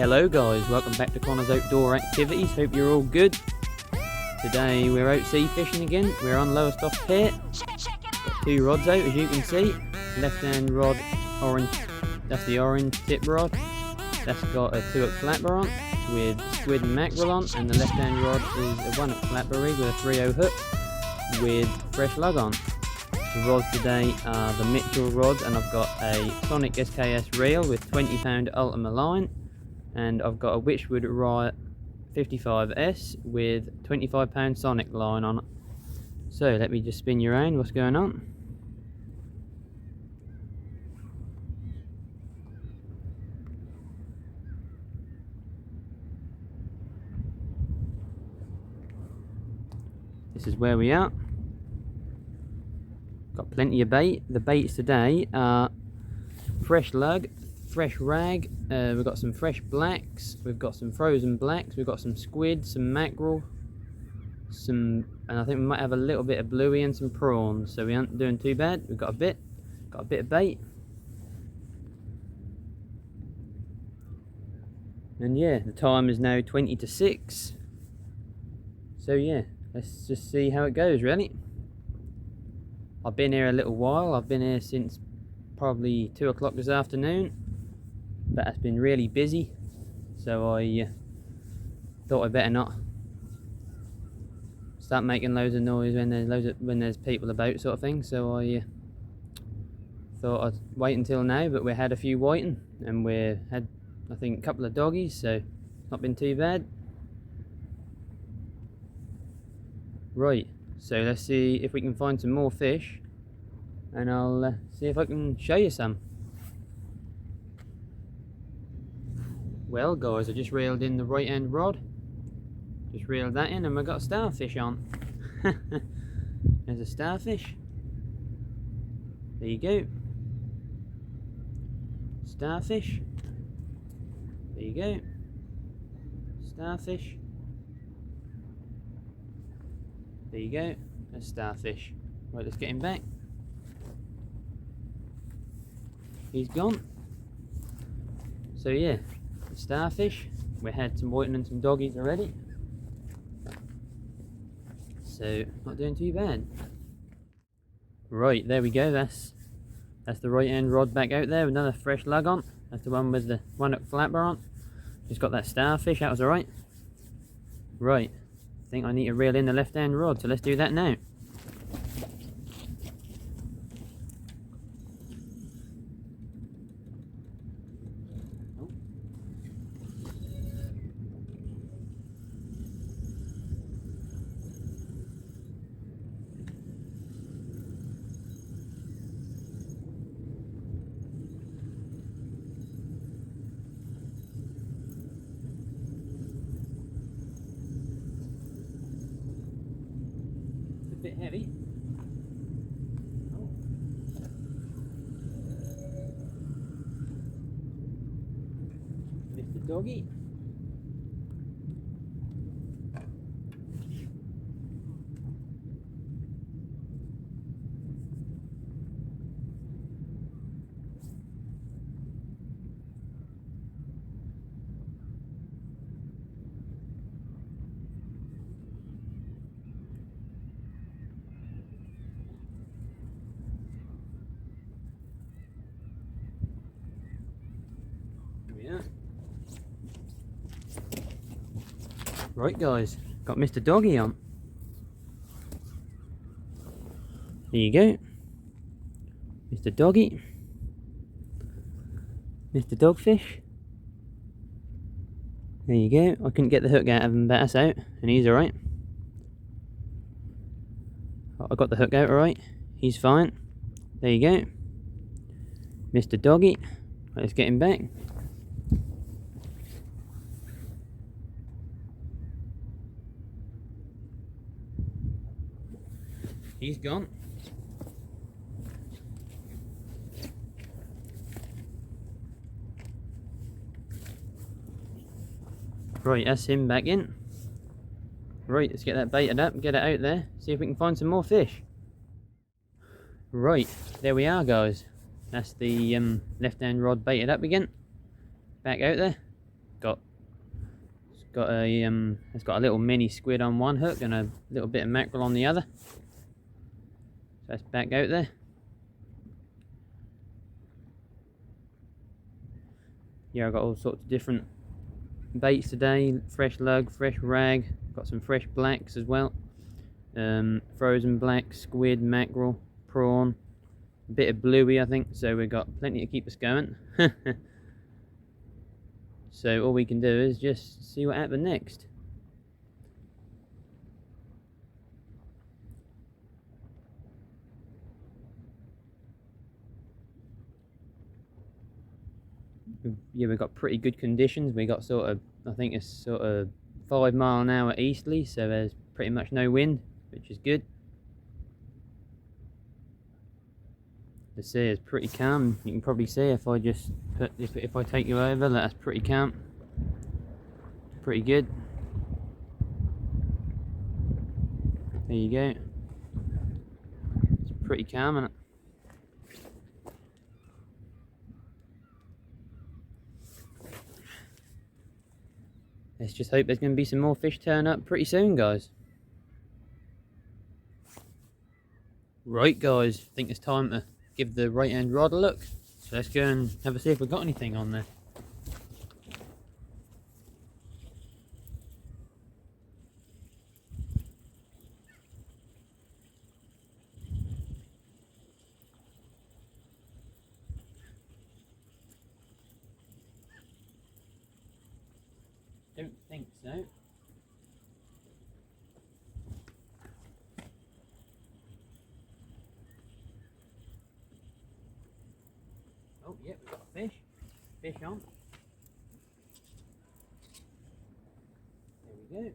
Hello guys, welcome back to Connor's Outdoor Activities, hope you're all good. Today we're out sea fishing again, we're on Lowestoft Pier. Got two rods out as you can see. Left hand rod, orange, that's the orange tip rod. That's got a 2-hook flapper on with squid and mackerel on, and the left hand rod is a 1-hook flapper rig with a 3/0 hook with fresh lug on. The rods today are the Mitchell rods, and I've got a Sonic SKS reel with 20-pound Ultima line, and I've got a Witchwood Riot 55S with 25-pound Sonic line on it. So let me just spin you around. What's going on? This is where we are. Got plenty of bait. The baits today are fresh lug, fresh rag, we've got some fresh blacks, we've got some frozen blacks, we've got some squid, some mackerel, and I think we might have a little bit of bluey and some prawns, so we aren't doing too bad. We've got a bit of bait. And yeah, the time is now 20 to 6. So yeah, let's just see how it goes really. I've been here a little while. I've been here since probably 2 o'clock this afternoon, but it's been really busy, so I thought I'd better not start making loads of noise when there's people about, sort of thing. So I thought I'd wait until now, but we had a few whiting, and we had, I think, a couple of doggies, so it's not been too bad. Right, so let's see if we can find some more fish, and I'll see if I can show you some. Well guys, I just reeled in the right hand rod. Just reeled that in and we got a starfish on. There's a starfish. There you go. Starfish. There you go. Starfish. There you go. A starfish. Right, let's get him back. He's gone. So yeah, the starfish. We had some whiting and some doggies already. So not doing too bad. Right, there we go. That's the right hand rod back out there with another fresh lug on. That's the one with the 1-hook flapper on. Just got that starfish. That was alright. Right, I think I need to reel in the left hand rod, so let's do that now. Bit heavy. Oh. Mr. Doggy. Right guys, got Mr. Doggy on. There you go. Mr. Doggy. Mr. Dogfish. There you go. I couldn't get the hook out of him, but that's out, and he's alright. I got the hook out alright. He's fine. There you go. Mr. Doggy. Let's get him back. He's gone. Right, that's him back in. Right, let's get that baited up, get it out there, see if we can find some more fish. Right, there we are guys. That's the left hand rod baited up again. Back out there. It's got a little mini squid on one hook and a little bit of mackerel on the other. So that's back out there. Yeah, I've got all sorts of different baits today. Fresh lug, fresh rag, got some fresh blacks as well. Frozen black, squid, mackerel, prawn, a bit of bluey I think, so we've got plenty to keep us going. So all we can do is just see what happens next. Yeah, we've got pretty good conditions. We got sort of, I think it's sort of 5 mile an hour easterly, so there's pretty much no wind, which is good. The sea is pretty calm. You can probably see if I just put, if I take you over, that's pretty calm. Pretty good. There you go. It's pretty calm, isn't it? Let's just hope there's going to be some more fish turn up pretty soon, guys. Right, guys, I think it's time to give the right hand rod a look. So let's go and have a see if we've got anything on there. Don't think so. Oh, yeah, we've got a fish. Fish on. There we go.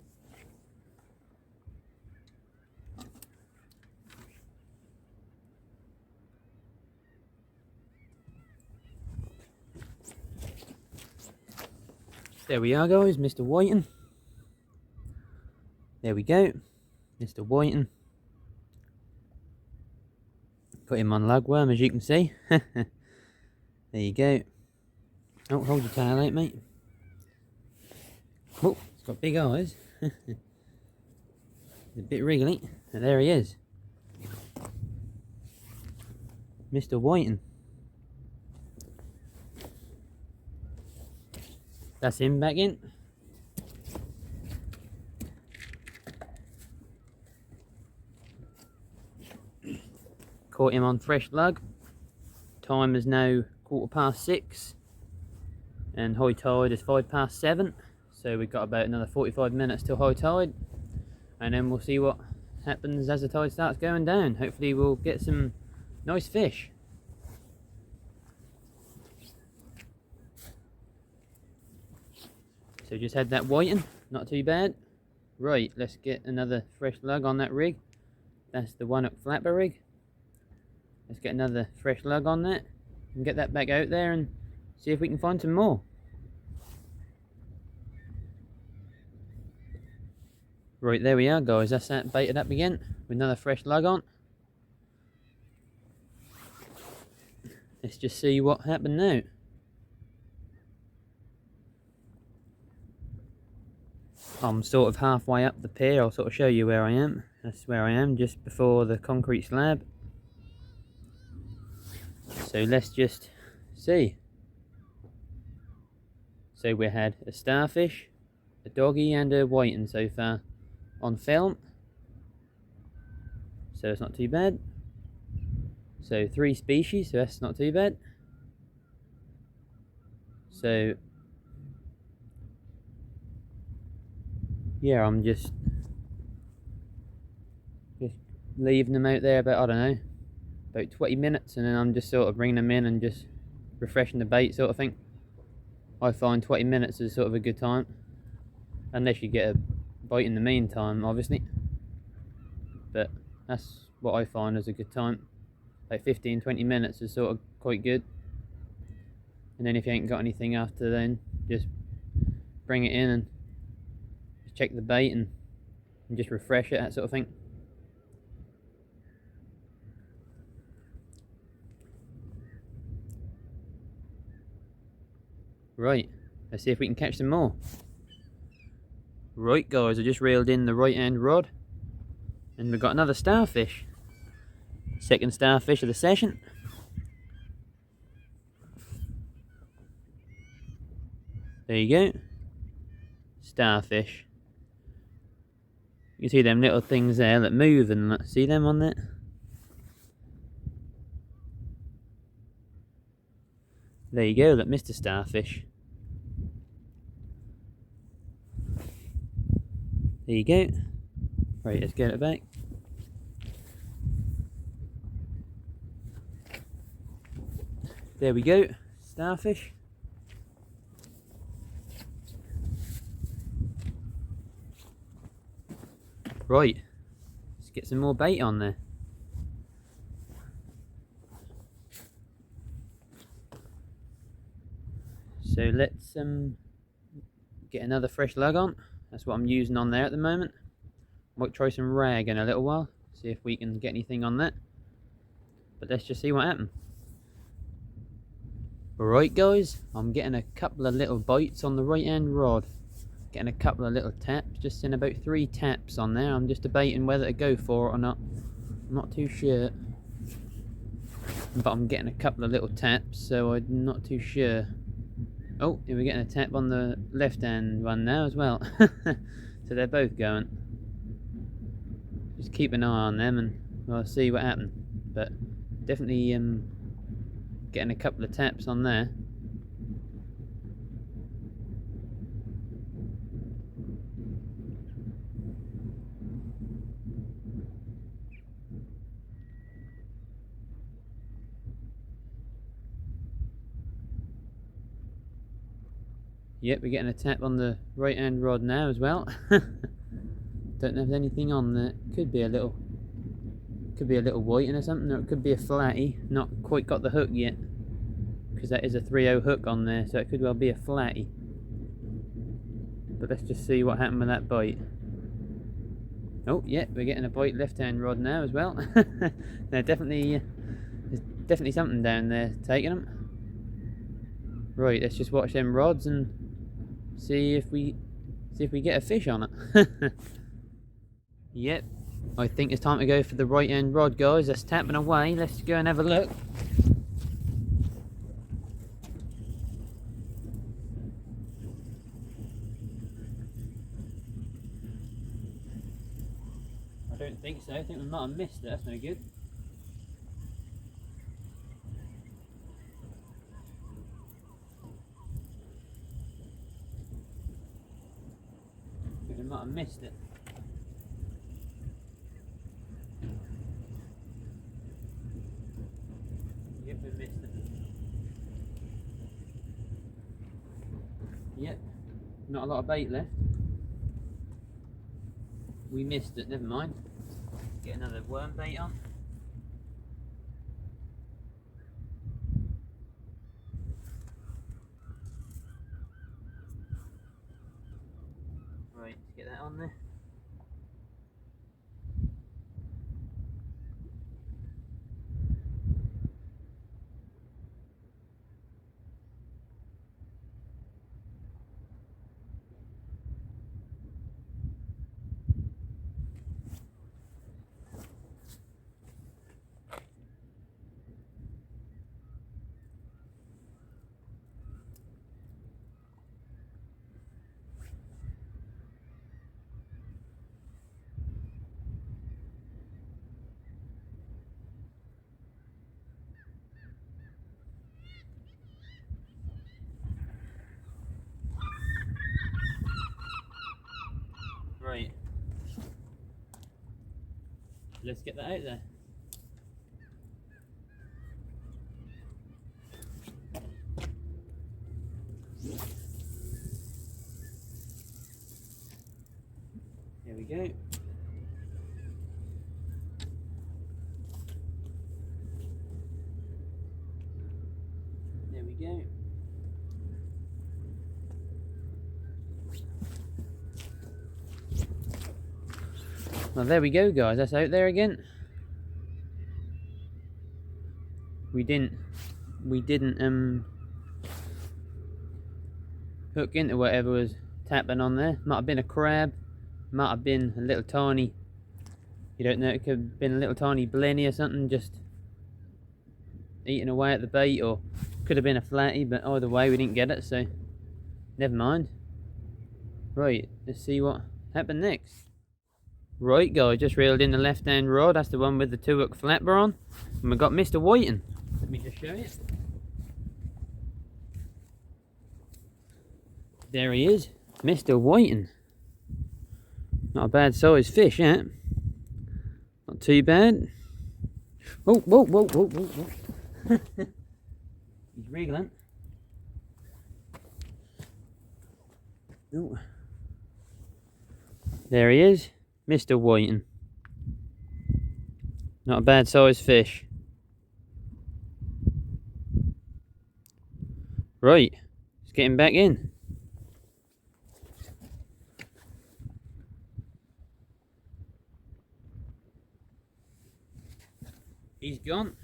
There we are, guys, Mr. Whiting. There we go, Mr. Whiting. Put him on Lugworm, as you can see. There you go. Oh, hold your tail out, mate. Oh, it's got big eyes. It's a bit wriggly. And there he is. Mr. Whiting. That's him back in. Caught him on fresh lug. Time is now 6:15 and high tide is 7:05, so we've got about another 45 minutes till high tide, and then we'll see what happens as the tide starts going down. Hopefully we'll get some nice fish. So just had that whiting, not too bad. Right, let's get another fresh lug on that rig. That's the one at Flapper rig. Let's get another fresh lug on that and get that back out there and see if we can find some more. Right, there we are, guys. That's that baited up again with another fresh lug on. Let's just see what happened now. I'm sort of halfway up the pier. I'll sort of show you where I am. That's where I am, just before the concrete slab. So let's just see. So we had a starfish, a doggy and a whiting so far on film. So it's not too bad. So 3 species, so that's not too bad. So yeah, I'm just leaving them out there about, I don't know, about 20 minutes, and then I'm just sort of bringing them in and just refreshing the bait sort of thing. I find 20 minutes is sort of a good time, unless you get a bite in the meantime, obviously, but that's what I find is a good time. Like 15-20 minutes is sort of quite good, and then if you ain't got anything after then, just bring it in and just check the bait and just refresh it, that sort of thing. Right, Let's see if we can catch some more. Right guys, I just reeled in the right hand rod and we've got another starfish. Second starfish of the session. There you go. Starfish. You can see them little things there that move and that. See them on that? There you go, that Mr. Starfish. There you go. Right, let's get it back. There we go, starfish. Right, let's get some more bait on there. So let's get another fresh lug on. That's what I'm using on there at the moment. Might try some rag in a little while, see if we can get anything on that. But let's just see what happens. Alright guys, I'm getting a couple of little bites on the right hand rod. Getting a couple of little taps, just in about 3 taps on there. I'm just debating whether to go for it or not. I'm not too sure. But I'm getting a couple of little taps, so I'm not too sure. Oh, we're getting a tap on the left hand one now as well. So they're both going. Just keep an eye on them and we'll see what happens. But definitely getting a couple of taps on there. Yep, we're getting a tap on the right hand rod now as well. Don't know if there's anything on there. Could be a little whiting or something, or it could be a flatty. Not quite got the hook yet, because that is a 3/0 hook on there, so it could well be a flatty. But let's just see what happened with that bite. Oh, yeah, we're getting a bite left hand rod now as well. There's definitely something down there taking them. Right, let's just watch them rods and see if we get a fish on it. Yep, I think it's time to go for the right hand rod, guys. That's tapping away. Let's go and have a look. I don't think so. I think we might have missed it. That's no good. I think we might have missed it. Yep, we missed it. Yep, not a lot of bait left. We missed it, never mind. Get another worm bait on. Right, let's get that on there. Right. Let's get that out there. There we go. There we go. Well, there we go, guys. That's out there again. We didn't hook into whatever was tapping on there. Might have been a crab, might have been a little tiny, you don't know, it could have been a little tiny blenny or something just eating away at the bait, or could have been a flatty, but either way we didn't get it, so never mind. Right, let's see what happened next. Right guys, just reeled in the left hand rod, that's the one with the 2-hook flapper on, and we've got Mr. Whiting. Let me just show you. There he is, Mr. Whiting. Not a bad size fish, eh? Not too bad. Oh, whoa, whoa, whoa, whoa, whoa. He's wriggling. Oh. There he is, Mr. Whiting. Not a bad size fish. Right, let's get him back in. He's gone.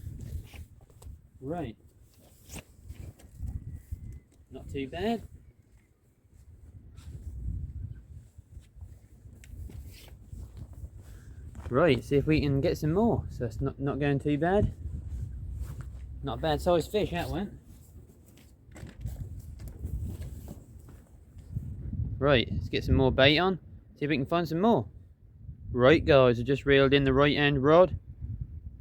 Right. Not too bad. Right, see if we can get some more. So it's not going too bad. Not a bad sized fish, that one. Right, let's get some more bait on. See if we can find some more. Right guys, I just reeled in the right hand rod.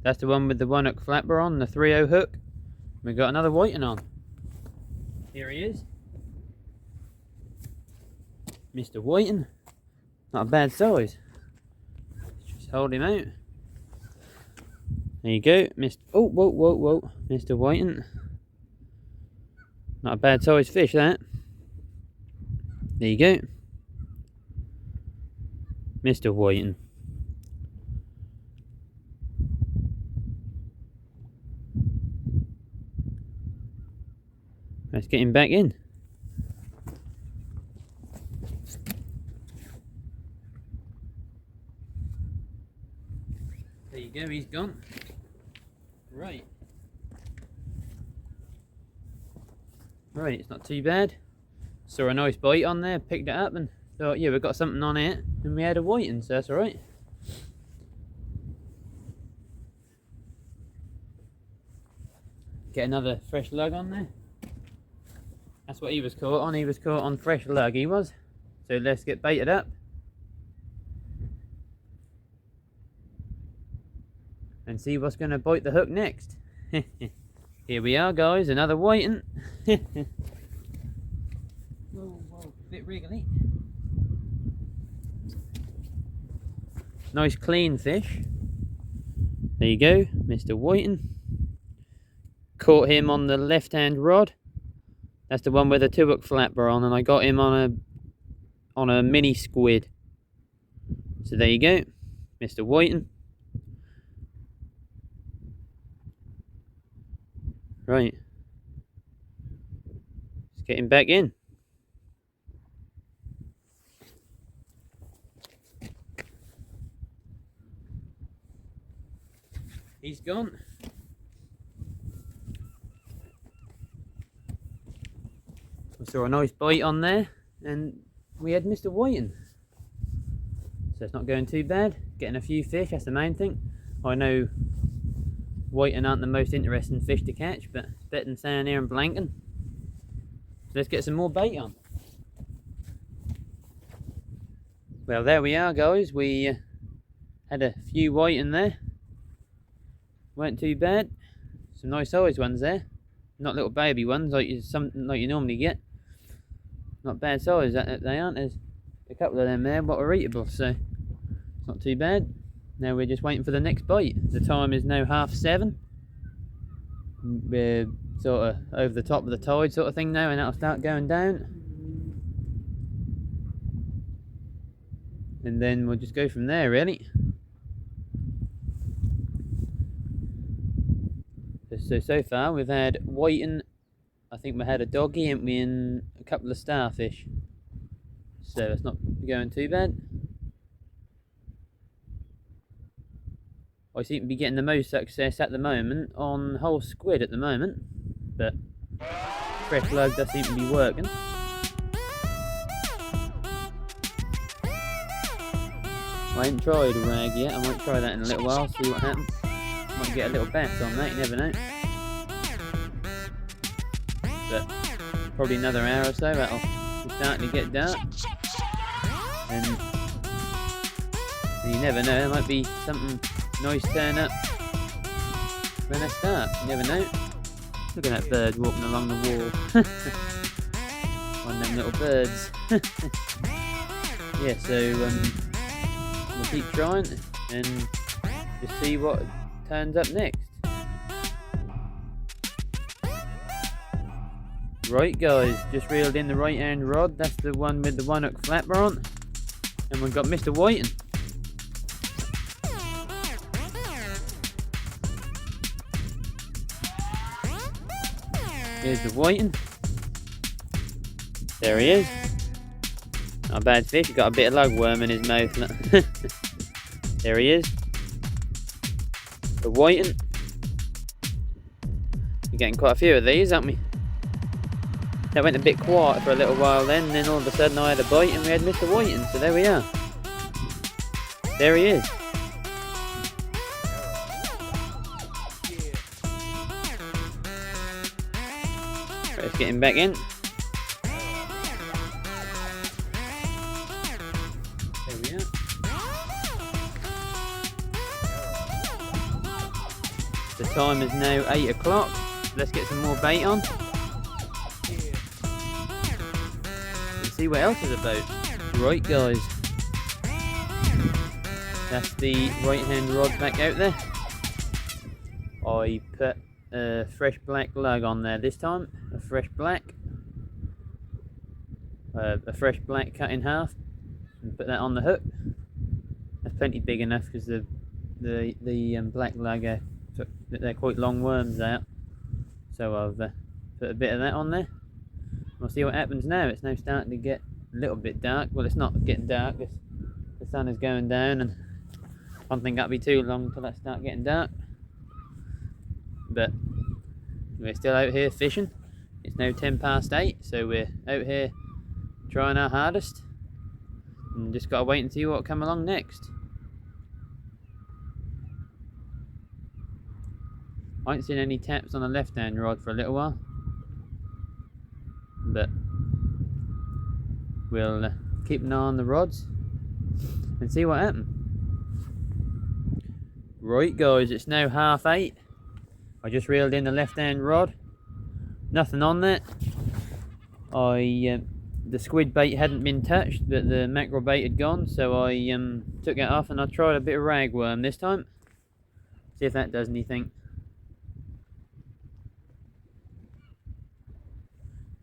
That's the one with the 1-hook flapper on, the 3/0 hook. We've got another whiting on. Here he is. Mr. Whiting. Not a bad size. Just hold him out. There you go. Oh, whoa, whoa, whoa. Mr. Whiting. Not a bad size fish, that. There you go. Mr. Whiting. Let's get him back in. There you go, he's gone. Right. Right, it's not too bad. Saw a nice bite on there, picked it up and thought, yeah, we've got something on it. And we had a whiting, so that's alright. Get another fresh lug on there. That's what he was caught on. He was caught on fresh lug, he was. So let's get baited up. And see what's going to bite the hook next. Here we are guys, another whiting. Whoa, whoa, bit wriggly. Nice clean fish. There you go, Mr. Whiting. Caught him on the left hand rod. That's the one with a 2-hook flapper on, and I got him on a mini squid. So there you go, Mr. Whiting. Right. Let's get him back in. He's gone. I saw a nice bite on there, and we had Mr. Whiting. So it's not going too bad. Getting a few fish, that's the main thing. I know whiting aren't the most interesting fish to catch, but it's better than standing here and blanking. So let's get some more bait on. Well, there we are guys. We had a few whiting there. Weren't too bad. Some nice sized ones there. Not little baby ones like you normally get. Not bad size they aren't. There's a couple of them there but are eatable, so it's not too bad. Now we're just waiting for the next bite. The time is now 7:30. We're sort of over the top of the tide sort of thing now, and that'll start going down. And then we'll just go from there really. So far we've had whiting, I think we had a doggy, haven't we, and a couple of starfish. So it's not going too bad. I seem to be getting the most success at the moment on whole squid at the moment, but fresh lug does seem to be working. I ain't tried a rag yet. I might try that in a little while, see what happens. Might get a little bass on that, you never know. But probably another hour or so, that'll be starting to get dark. And you never know, there might be something nice turn up when I start. You never know. Look at that bird walking along the wall. One of them little birds. Yeah, so we'll keep trying and just see what turns up next. Right guys, just reeled in the right hand rod. That's the one with the 1 hook flapper on. And we've got Mr. Whiting. Here's the Whiting. There he is. Not a bad fish, he's got a bit of lugworm in his mouth. There he is. The Whiting. We're getting quite a few of these, aren't we? That went a bit quiet for a little while then, and then all of a sudden I had a bite and we had Mr. Whiting, so there we are. There he is. Right, let's get him back in. There we are. The time is now 8 o'clock. Let's get some more bait on. See what else is about. Right guys, that's the right hand rod back out there. I put a fresh black lug on there this time, a fresh black cut in half, and put that on the hook. That's plenty big enough because the black lug they're quite long worms out, so I've put a bit of that on there. We'll see what happens now. It's now starting to get a little bit dark. Well, it's not getting dark. The sun is going down, and I don't think that'll be too long until that starts getting dark. But we're still out here fishing. It's now 8:10, so we're out here trying our hardest, and just gotta wait and see what'll come along next. I ain't seen any taps on the left-hand rod for a little while. But we'll keep an eye on the rods and see what happens. Right guys, it's now 8:30. I just reeled in the left hand rod. Nothing on that. The squid bait hadn't been touched, but the mackerel bait had gone, so I took it off and I tried a bit of ragworm this time. See if that does anything.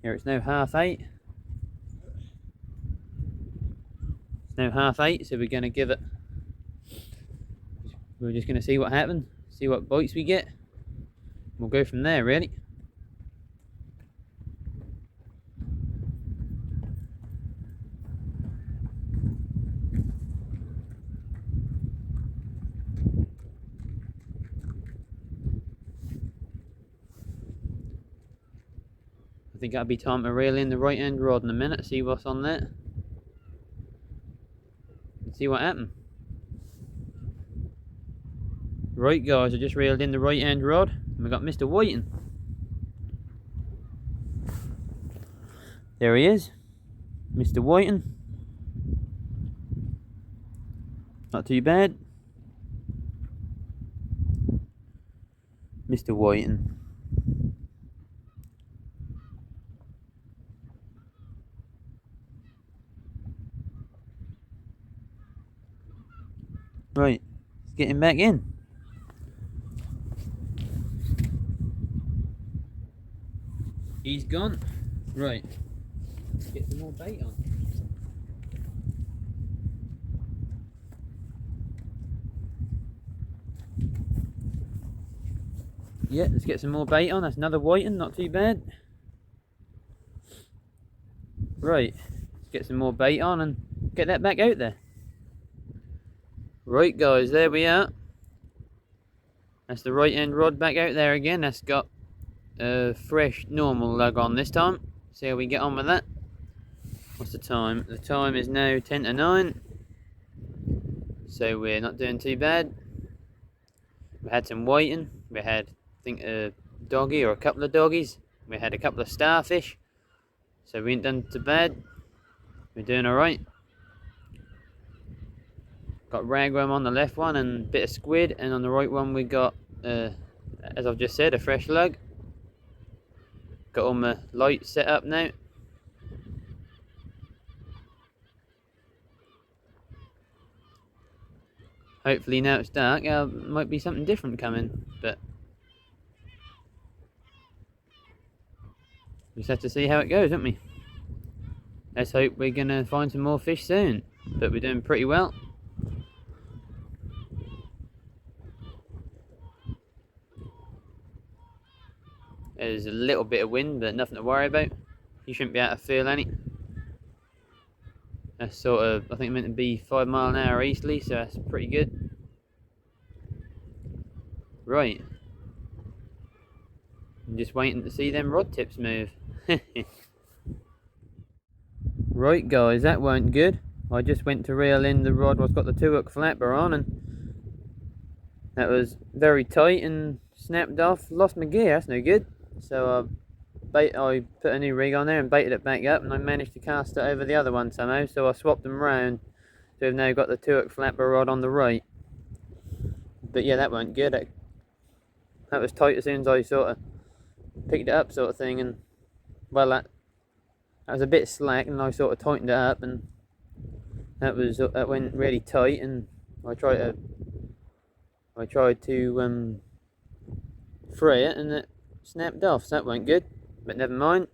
Here it's now 8:30. It's now 8:30, so we're going to give it. We're just going to see what happens, see what bites we get. We'll go from there, really. I think that'll be time to reel in the right hand rod in a minute, see what's on there. And see what happens. Right guys, I just reeled in the right hand rod and we got Mr. Whiting. There he is, Mr. Whiting. Not too bad. Mr. Whiting. Right, let's get him back in. He's gone. Right, let's get some more bait on. Yeah, let's get some more bait on. That's another whiting, not too bad. Right, let's get some more bait on and get that back out there. Right guys, there we are. That's the right end rod back out there again. That's got a fresh normal lug on this time. See how we get on with that. What's the time? The time is now 10 to 9. so we're not doing too bad. We had some whiting, we had, I think, a doggy or a couple of doggies, we had a couple of starfish, so we ain't done too bad. We're doing alright. Got ragworm on the left one and a bit of squid, and on the right one we got, as I've just said, a fresh lug. Got all my lights set up now. Hopefully now it's dark, might be something different coming, but we just have to see how it goes, don't we? Let's hope we're going to find some more fish soon, but we're doing pretty well. There's a little bit of wind, but nothing to worry about. You shouldn't be able to feel any. That's sort of, I think, meant to be 5 mile an hour easterly, so that's pretty good. Right. I'm just waiting to see them rod tips move. Right guys, that weren't good. I just went to reel in the rod what's got the 2-hook flapper on, and that was very tight and snapped off. Lost my gear, that's no good. So I put a new rig on there and baited it back up, and I managed to cast it over the other one somehow, so I swapped them round. So we've now got the 2-hook flapper rod on the right. But yeah, that weren't good. That was tight as soon as I sort of picked it up, sort of thing, and well, that was a bit slack, and I sort of tightened it up, and that went really tight, and I tried to free it, and it snapped off, so that weren't good, but never mind.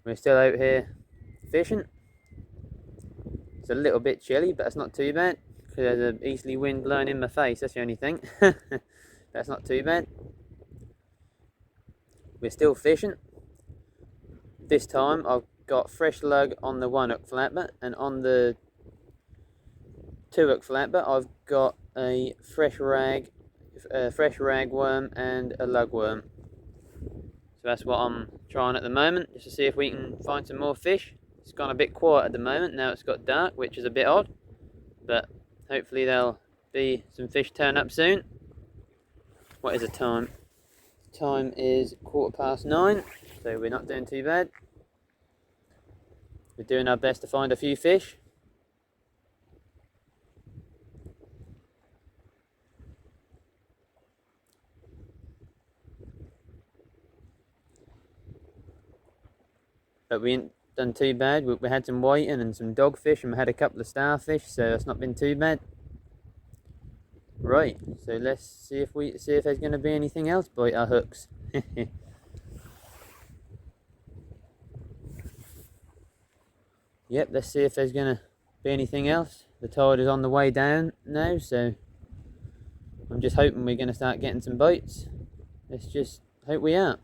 We're still out here fishing. It's a little bit chilly, but it's not too bad, because there's an easterly wind blowing in my face, that's the only thing. That's not too bad. We're still fishing. This time I've got fresh lug on the 1-hook flapper, and on the 2-hook flapper I've got a fresh ragworm and a lugworm. So that's what I'm trying at the moment, just to see if we can find some more fish. It's gone a bit quiet at the moment, now it's got dark, which is a bit odd, but hopefully there'll be some fish turn up soon. What is the time? The time is 9:15, so we're not doing too bad. We're doing our best to find a few fish. But we ain't done too bad. We had some whiting and some dogfish, and we had a couple of starfish, so it's not been too bad. Right, so let's see if there's going to be anything else bite our hooks. Yep, let's see if there's going to be anything else. The tide is on the way down now, so I'm just hoping we're going to start getting some bites. Let's just hope we are.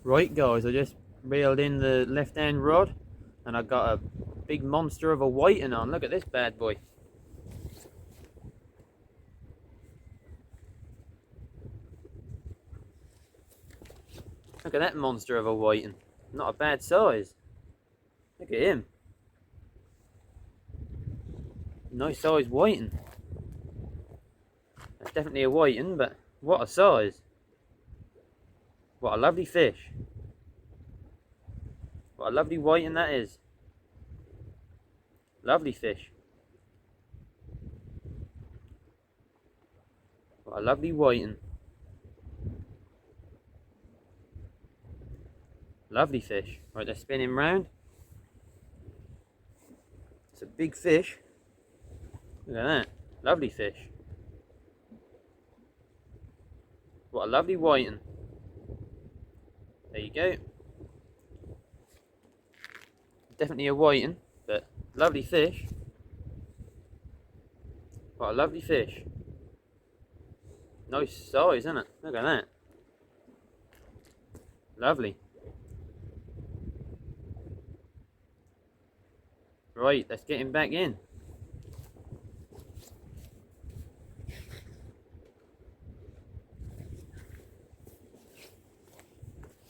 Right guys, I just reeled in the left hand rod, and I got a big monster of a whiting on. Look at this bad boy. Look at that monster of a whiting. Not a bad size. Look at him. Nice size whiting. That's definitely a whiting, but what a size. What a lovely fish. What a lovely whiting that is. Lovely fish. What a lovely whiting. Lovely fish. Right, let's spin him round. It's a big fish. Look at that. Lovely fish. What a lovely whiting. There you go. Definitely a whiting, but lovely fish. What a lovely fish. Nice size, isn't it? Look at that. Lovely. Right, let's get him back in.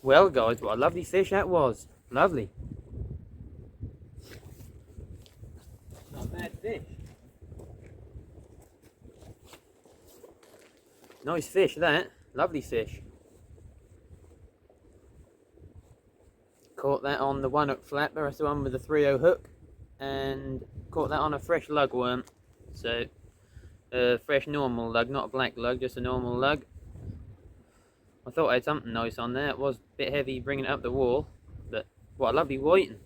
Well guys, what a lovely fish that was. Lovely. fish. Nice fish that, lovely fish. Caught that on the 1 hook flapper, that's the one with the 3/0 hook, and caught that on a fresh lugworm. So, a fresh normal lug, not a black lug, just a normal lug. I thought I had something nice on there. It was a bit heavy bringing it up the wall, but what a lovely whiting.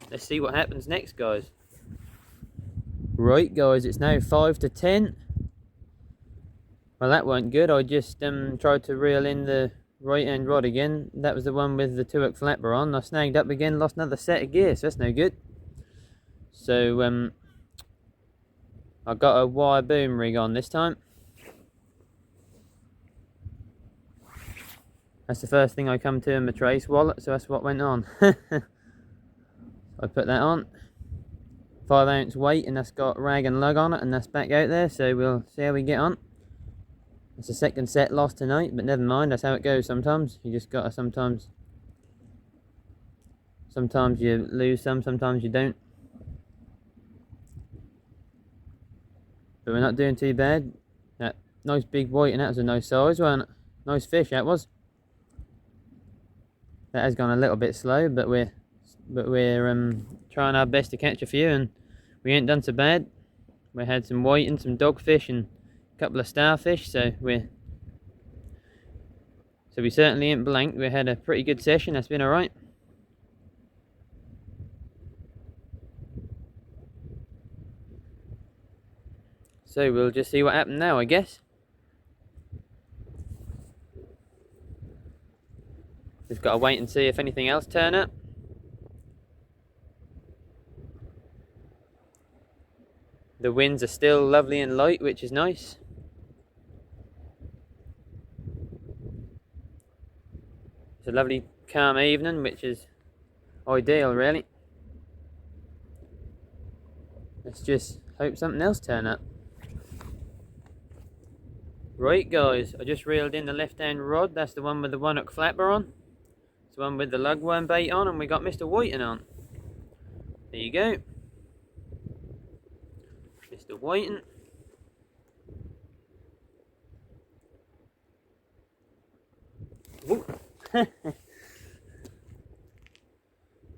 Let's see what happens next, guys. Right, guys, it's now 5 to 10. Well, that weren't good. I just tried to reel in the right hand rod again. That was the one with the 2 hook flapper on. I snagged up again, lost another set of gear, so that's no good. So I got a wire boom rig on this time. That's the first thing I come to in my trace wallet, so that's what went on. I put that on. 5 ounce weight, and that's got rag and lug on it, and that's back out there, so we'll see how we get on. It's the second set lost tonight, but never mind, that's how it goes sometimes. You just gotta sometimes you lose some, sometimes you don't. But we're not doing too bad. That nice big white, and that was a nice size, wasn't it? Nice fish that was. That has gone a little bit slow, but we're trying our best to catch a few, and we ain't done so bad. We had some whiting, some dogfish, and a couple of starfish, so we certainly ain't blanked. We had a pretty good session. That's been alright. So we'll just see what happened now, I guess. Just gotta wait and see if anything else turn up. The winds are still lovely and light, which is nice. It's a lovely calm evening, which is ideal really. Let's just hope something else turn up. Right, guys, I just reeled in the left hand rod. That's the one with the 1 hook flapper on. It's the one with the lugworm bait on, and we got Mr. Whiting on. There you go. Mr. Whiting.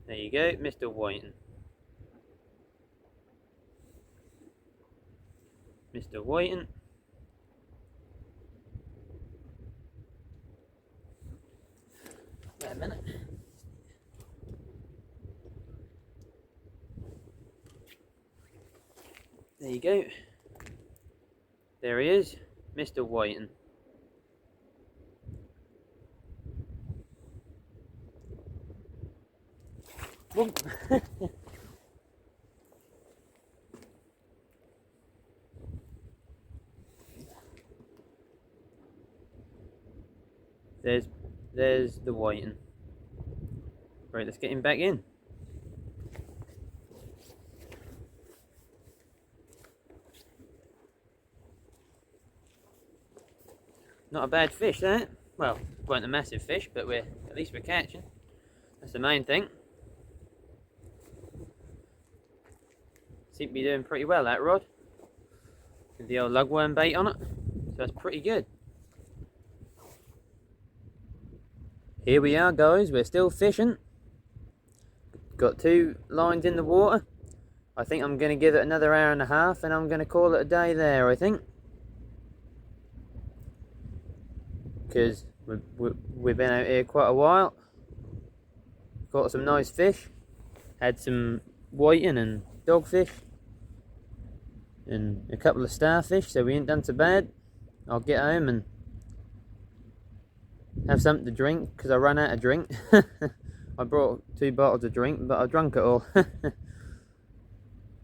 There you go, Mr. Whiting. Mr. Whiting. Wait a minute. There you go. There he is, Mr. Whiting. There's the whiting. Right, let's get him back in. Not a bad fish, that. Well, it weren't a massive fish, but at least we're catching. That's the main thing. Seem to be doing pretty well, that rod. With the old lugworm bait on it. So that's pretty good. Here we are, guys. We're still fishing. Got 2 lines in the water. I think I'm going to give it another hour and a half, and I'm going to call it a day there, I think. Because we've been out here quite a while. Caught some nice fish. Had some whiting and dogfish. And a couple of starfish, so we ain't done so bad. I'll get home and have something to drink, because I ran out of drink. I brought 2 bottles of drink, but I drunk it all.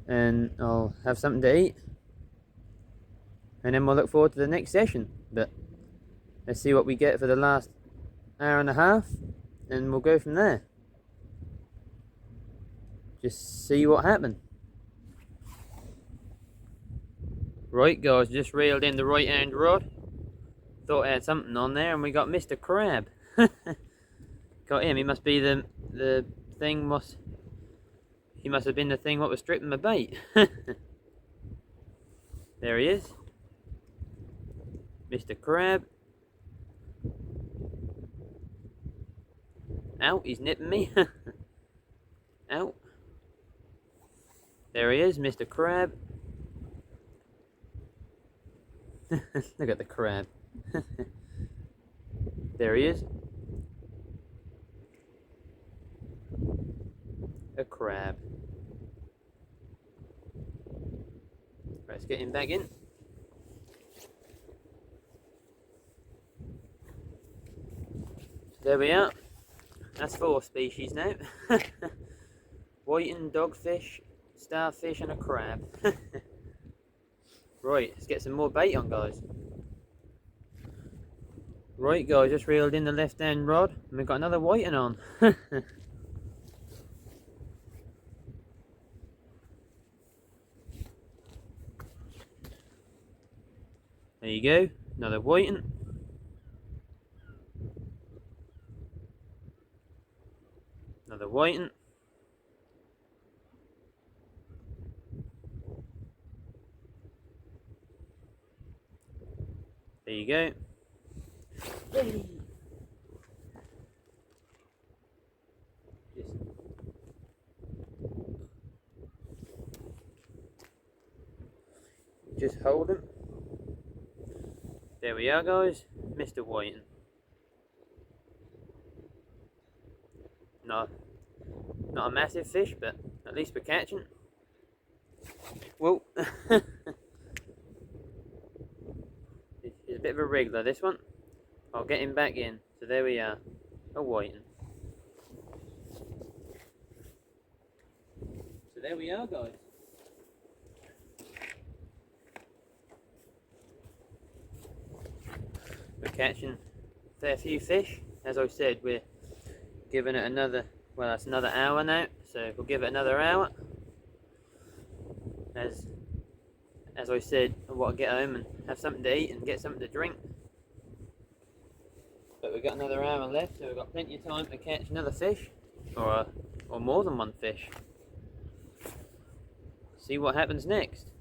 And I'll have something to eat. And then we'll look forward to the next session. But let's see what we get for the last hour and a half, and we'll go from there. Just see what happened. Right, guys, just reeled in the right hand rod. Thought I had something on there, and we got Mr. Crab. Got him. He must be the thing must He must have been the thing what was stripping my bait. There he is. Mr. Crab. Out, he's nipping me. Out. There he is, Mr. Crab. Look at the crab. There he is. A crab. Let's get him back in. There we are. That's 4 species now. Whiting, dogfish, starfish and a crab. Right, let's get some more bait on, guys. Right, guys, just reeled in the left hand rod and we've got another whiting on. There you go, another whiting. Another whiting. There you go. Hey. Just hold him. There we are, guys. Mr. Whiting. Not a massive fish, but at least we're catching. Whoa. He's a bit of a wriggler, this one. I'll get him back in. So there we are. A whiting. So there we are, guys. We're catching a fair few fish. As I said, we're giving it another, well, that's another hour now, so we'll give it another hour. As I said, I want to get home and have something to eat and get something to drink. But we've got another hour left, so we've got plenty of time to catch another fish, or more than one fish. See what happens next.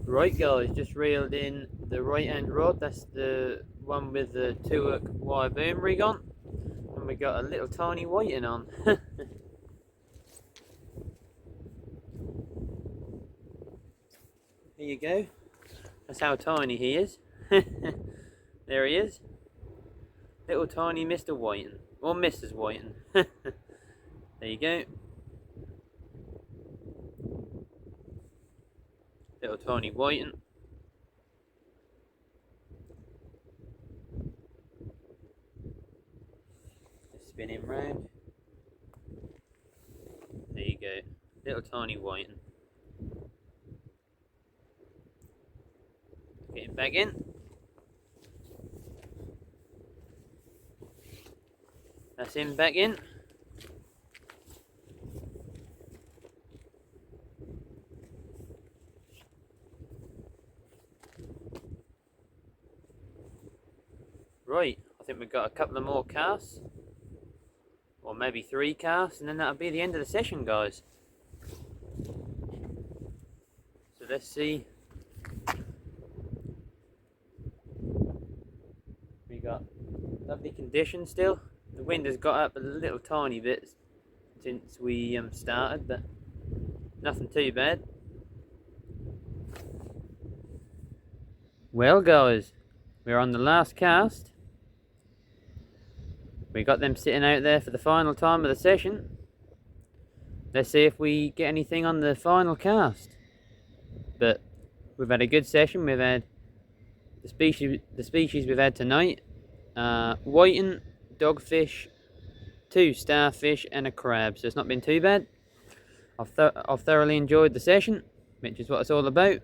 Right, guys, just reeled in the right hand rod. That's the one with the 2-hook wire boom rig on, and we got a little tiny whiting on. Here you go. That's how tiny he is. There he is. Little tiny Mr. Whiting, or Mrs. Whiting. There you go. Little tiny whiting. Just spin him round. There you go. Little tiny whiting. Get him back in. That's him back in. Right, I think we've got a couple of more casts, or maybe 3 casts, and then that'll be the end of the session, guys. So let's see. We got lovely conditions still. The wind has got up a little tiny bit since we started, but nothing too bad. Well, guys, we're on the last cast. We got them sitting out there for the final time of the session. Let's see if we get anything on the final cast. But we've had a good session. We've had the species we've had tonight: whiting, dogfish, 2 starfish, and a crab. So it's not been too bad. I've thoroughly enjoyed the session, which is what it's all about.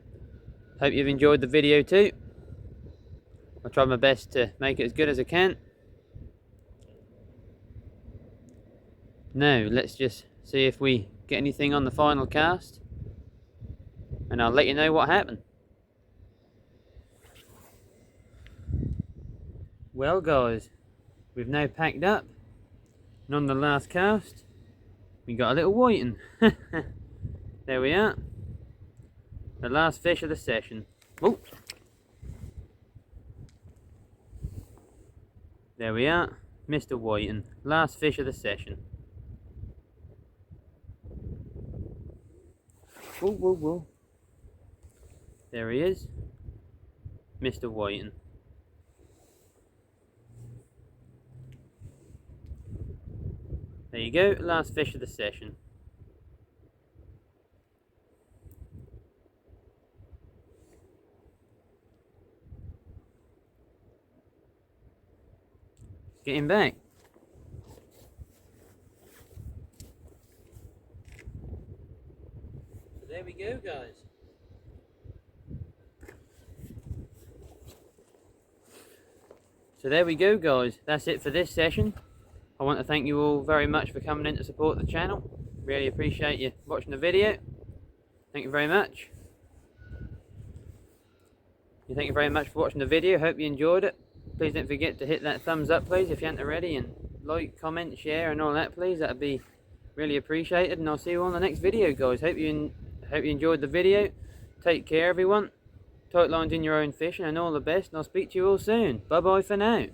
Hope you've enjoyed the video too. I'll try my best to make it as good as I can. Now, let's just see if we get anything on the final cast, and I'll let you know what happened. Well, guys, we've now packed up, and on the last cast, We got a little whiting. There we are. The last fish of the session. Oh. There we are. Mr. Whiting. Last fish of the session. Whoa, whoa, whoa. There he is. Mr. Whiting. There you go. Last fish of the session. Get him back. So there we go, guys. That's it for this session. I want to thank you all very much for coming in to support the channel. Really appreciate you watching the video. Thank you very much. Thank you very much for watching the video. Hope you enjoyed it. Please don't forget to hit that thumbs up, please, if you haven't already, and like, comment, share, and all that, please. That'd be really appreciated. And I'll see you on the next video, guys. Hope you enjoyed the video. Take care, everyone. Tight lines in your own fishing, and all the best. And I'll speak to you all soon. Bye bye for now.